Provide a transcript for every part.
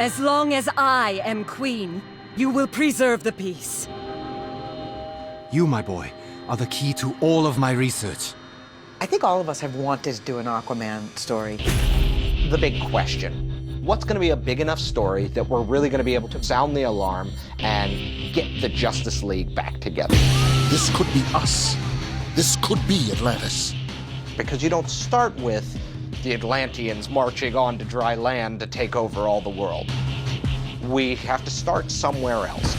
As long as I am queen, you will preserve the peace. You, my boy, are the key to all of my research. I think all of us have wanted to do an Aquaman story. The big question. What's going to be a big enough story that we're really going to be able to sound the alarm and get the Justice League back together? This could be us. This could be Atlantis. Because you don't start with the Atlanteans marching onto dry land to take over all the world. We have to start somewhere else.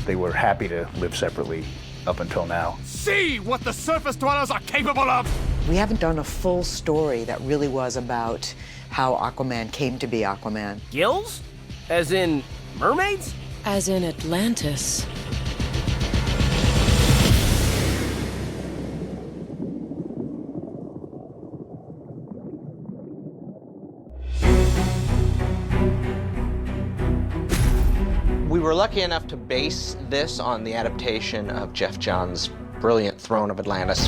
They were happy to live separately up until now. See what the surface dwellers are capable of! We haven't done a full story that really was about how Aquaman came to be Aquaman. Gills? As in mermaids? As in Atlantis. We were lucky enough to base this on the adaptation of Jeff Johns' brilliant Throne of Atlantis.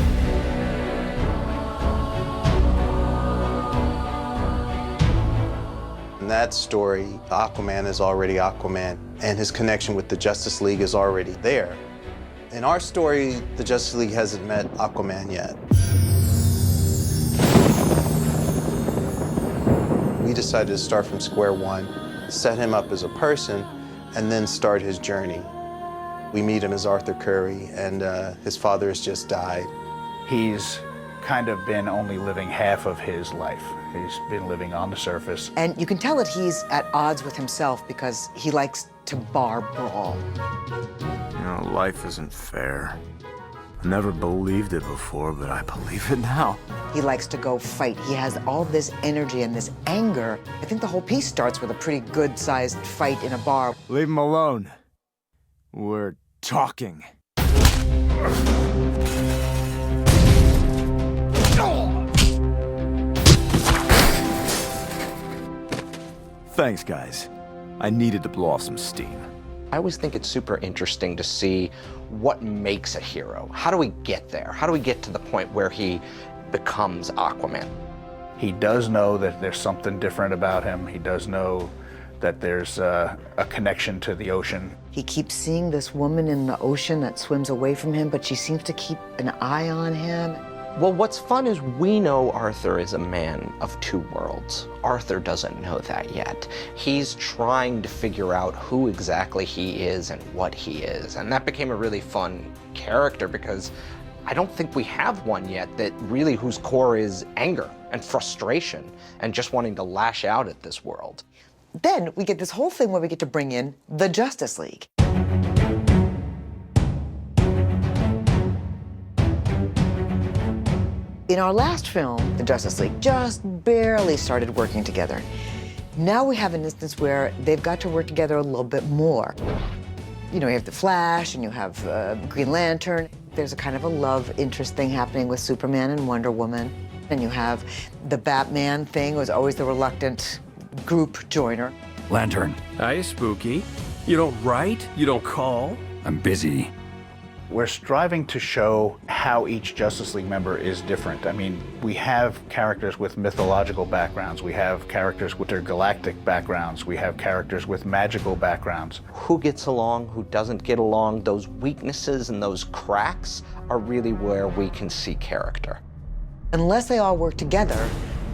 In that story, Aquaman is already Aquaman, and his connection with the Justice League is already there. In our story, the Justice League hasn't met Aquaman yet. We decided to start from square one, set him up as a person, and then start his journey. We meet him as Arthur Curry, and his father has just died. He's kind of been only living half of his life. He's been living on the surface. And you can tell that he's at odds with himself because he likes to bar brawl. You know, life isn't fair. I never believed it before, but I believe it now. He likes to go fight. He has all this energy and this anger. I think the whole piece starts with a pretty good-sized fight in a bar. Leave him alone. We're talking. Thanks, guys. I needed to blow off some steam. I always think it's super interesting to see what makes a hero. How do we get there? How do we get to the point where he becomes Aquaman? He does know that there's something different about him. He does know that there's a connection to the ocean. He keeps seeing this woman in the ocean that swims away from him, but she seems to keep an eye on him. Well, what's fun is we know Arthur is a man of two worlds. Arthur doesn't know that yet. He's trying to figure out who exactly he is and what he is. And that became a really fun character because I don't think we have one yet that really whose core is anger and frustration and just wanting to lash out at this world. Then we get this whole thing where we get to bring in the Justice League. In our last film, the Justice League just barely started working together. Now we have an instance where they've got to work together a little bit more. You know, you have the Flash and you have Green Lantern. There's a kind of a love interest thing happening with Superman and Wonder Woman. And you have the Batman thing, who's always the reluctant group joiner. Lantern. Hi, Spooky. You don't write? You don't call? I'm busy. We're striving to show how each Justice League member is different. I mean, we have characters with mythological backgrounds. We have characters with their galactic backgrounds. We have characters with magical backgrounds. Who gets along, who doesn't get along, those weaknesses and those cracks are really where we can see character. Unless they all work together,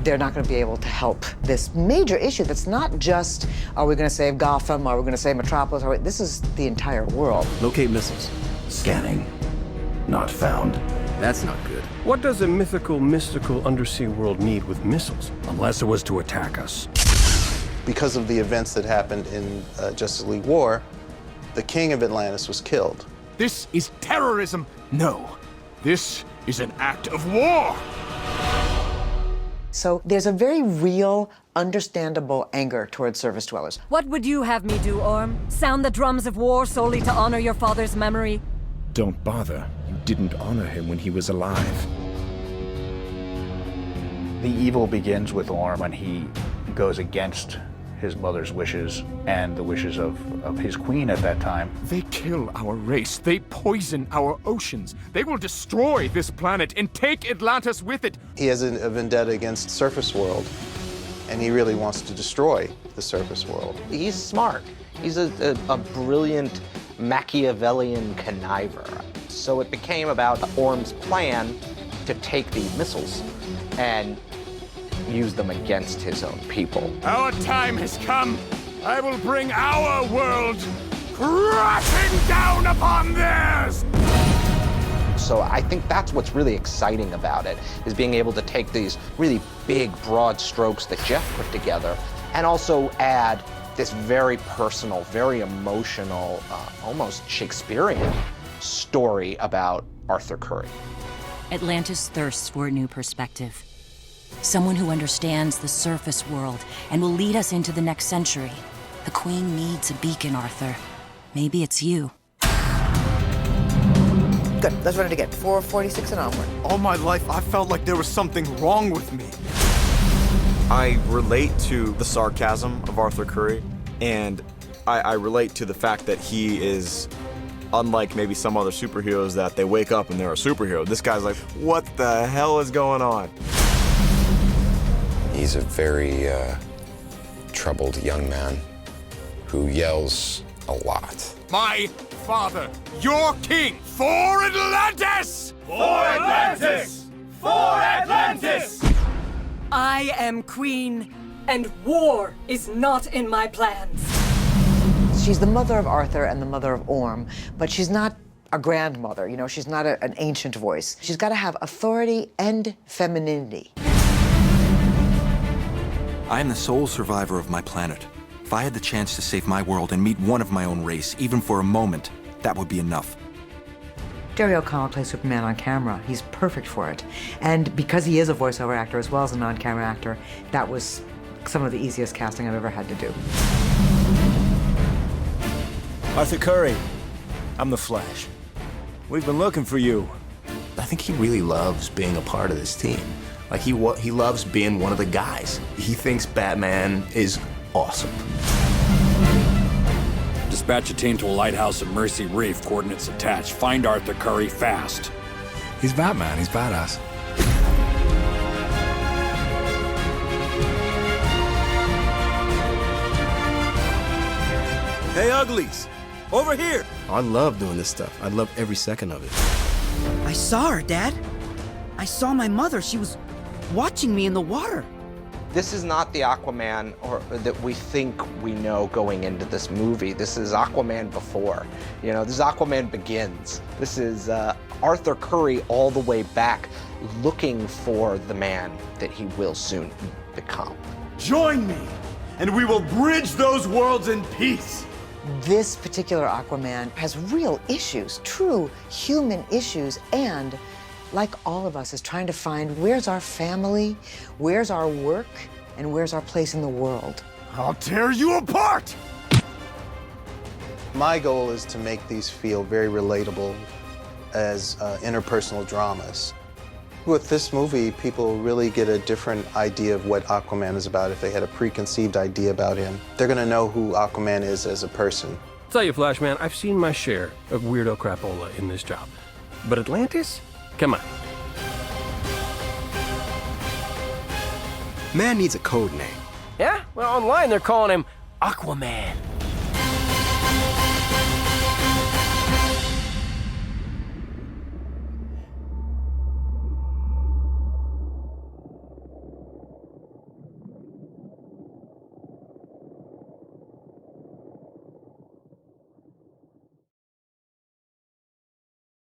they're not going to be able to help this major issue that's not just, are we going to save Gotham, are we going to save Metropolis, this is the entire world. Locate missiles. Scanning. Not found. That's not good. What does a mystical undersea world need with missiles? Unless it was to attack us. Because of the events that happened in Justice League War, the king of Atlantis was killed. This is terrorism. No, this is an act of war. So there's a very real, understandable anger towards surface dwellers. What would you have me do, Orm? Sound the drums of war solely to honor your father's memory? Don't bother. You didn't honor him when he was alive. The evil begins with Orm when he goes against his mother's wishes and the wishes of his queen at that time. They kill our race. They poison our oceans. They will destroy this planet and take Atlantis with it. He has a vendetta against Surface World. and he really wants to destroy the surface world. He's smart. He's a brilliant Machiavellian conniver. So it became about Orm's plan to take these missiles and use them against his own people. Our time has come. I will bring our world crashing down upon theirs! So I think that's what's really exciting about it, is being able to take these really big, broad strokes that Jeff put together and also add this very personal, very emotional, almost Shakespearean story about Arthur Curry. Atlantis thirsts for a new perspective. Someone who understands the surface world and will lead us into the next century. The Queen needs a beacon, Arthur. Maybe it's you. Good, let's run it again. 446 and onward. All my life, I felt like there was something wrong with me. I relate to the sarcasm of Arthur Curry, and I relate to the fact that he is, unlike maybe some other superheroes, that they wake up and they're a superhero. This guy's like, what the hell is going on? He's a very troubled young man who yells a lot. My father, your king, for Atlantis! For Atlantis! For Atlantis! I am queen, and war is not in my plans. She's the mother of Arthur and the mother of Orm, but she's not a grandmother, you know, she's not an ancient voice. She's got to have authority and femininity. I am the sole survivor of my planet. If I had the chance to save my world and meet one of my own race, even for a moment, that would be enough. Jerry O'Connell plays Superman on camera. He's perfect for it. And because he is a voiceover actor as well as a non-camera actor, that was some of the easiest casting I've ever had to do. Arthur Curry, I'm the Flash. We've been looking for you. I think he really loves being a part of this team. Like, he loves being one of the guys. He thinks Batman is awesome. Dispatch a team to a lighthouse at Mercy Reef, coordinates attached. Find Arthur Curry fast. He's Batman, he's badass. Hey, uglies, over here. I love doing this stuff. I love every second of it. I saw her, Dad. I saw my mother. She was watching me in the water. This is not the Aquaman that we think we know going into this movie. This is Aquaman before. You know, this is Aquaman Begins. This is Arthur Curry all the way back, looking for the man that he will soon become. Join me, and we will bridge those worlds in peace. This particular Aquaman has real issues, true human issues, and like all of us, is trying to find where's our family, where's our work, and where's our place in the world. I'll tear you apart! My goal is to make these feel very relatable as interpersonal dramas. With this movie, people really get a different idea of what Aquaman is about. If they had a preconceived idea about him, they're gonna know who Aquaman is as a person. I'll tell you, Flash Man, I've seen my share of weirdo crapola in this job. But Atlantis? Come on. Man needs a code name. Yeah? Well, online they're calling him Aquaman.